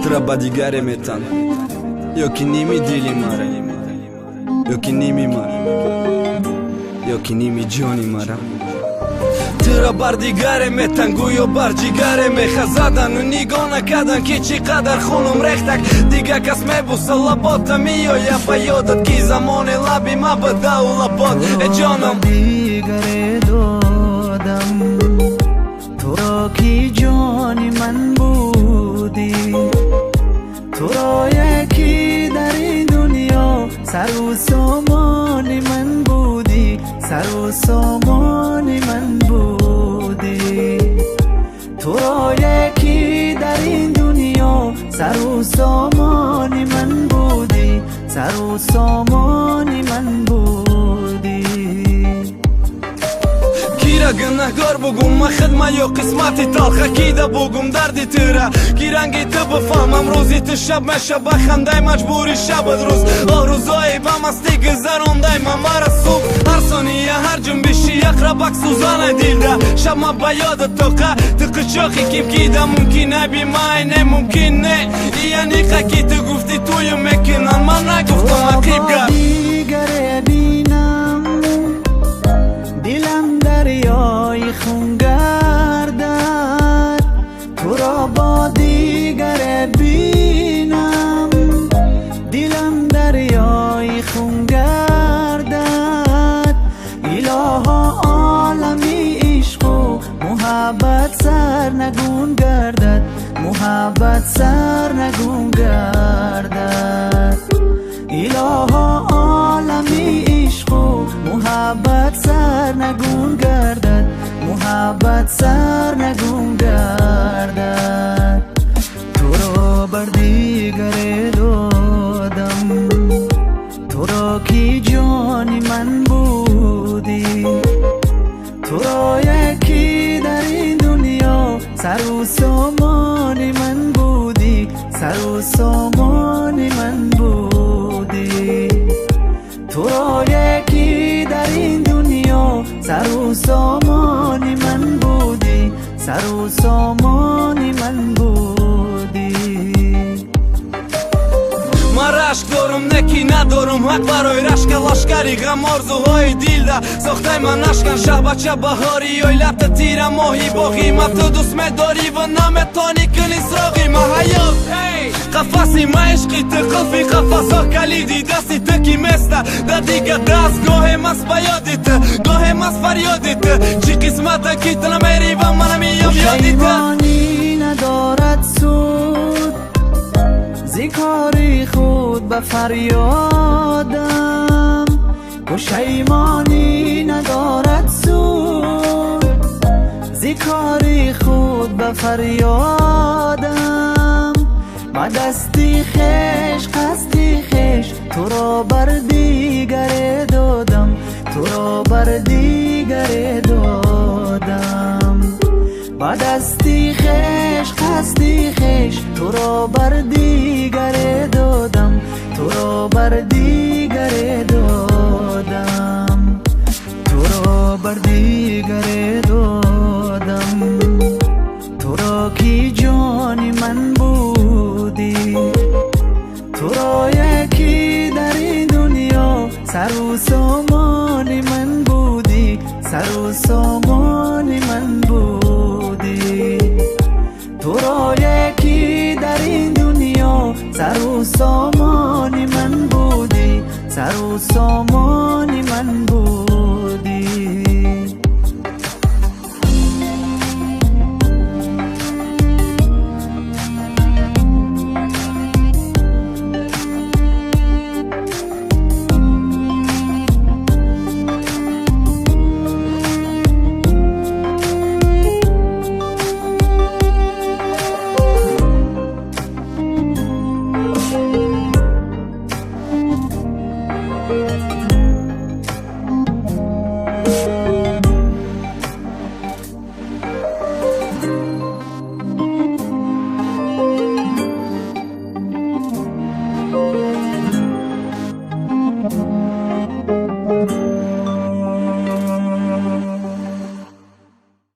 Треба дигare metan Yoki nimi dili mara Yoki nimi mara Yoki nimi joni mara Тира бар дигаре метангуё бар ҷигаре мехазадан нигоҳ накардан ки чӣ қадар хунум рехтак дига кас мебуса лабота миёя ба ёдат ки замони лаби ма ба давлабод э ҷонам дигаре додам туро ки ҷони ман будӣ туро яки дар ин дунё сару somoni ман будӣ сару somoni ман будӣ туро яки дар ин дунё сару somoni ман будӣ сару somoni ман будӣ Кира гунаҳгор бугум ма хидма ё қисмати талха кида бугум дарди тира ки ранги ту бифаҳмам рӯзи ту шаб меша ба хандаи маҷбури шабат рӯз орузои ба мастӣ гузарондаи ма мара субҳ ҳар сония ҳар ҷунбиши яқрабак сӯзанай дилда шаб ма ба ёда тоқа ту қучоқи ким кида мумкин аби май не мумкин не ияниқа ки ту гуфти тую мекунан ман нагуфтам ақиб гап دریای خون گردد تو را با دیگره بینم دلم دریای خون گردد الها عالمی عشق و محبت سرنگون گردد محبت سرنگون گردد الها عالمی عشق و محبت سرنگون گردد محبت سرنگون گردد تو را بر دیگره دادم تو را کی جانی من بودی تو را یکی در این دنیا سر و سامانی من بودی سر و سامانی من بودی تو را یکی در این دنیا سر و سامانی من بودی سر و سامانی من بودی من رشک دارم نکی ندارم حق برای رشک لشکری غم آرزوهای دیلده ساخته من نشکن شه بچه بهاری ای لبت تیره ماهی باقی من تو دوست میداری و نمیتانی کنی سراغی من حیات قفصی ما عشقی تو قلفی قفصا کلیدی دستی تو کی مسته در دیگه دستگاه مست بیادی تو گاه مست فریادی تو چی قسمت کی تو نمیری و من میام یادی تو پشیمانی ندارد سود ذکاری خود به فریادم پشیمانی ندارد سود ذکاری خود به فریادم ما دستی خش قصدی خش تو را بر دیگره دادم تو را بر دیگره دادم با دستی خش قصدی خش تو را بر دیگره دادم تو را بر دیگره دادم تو را بر دیگره دادم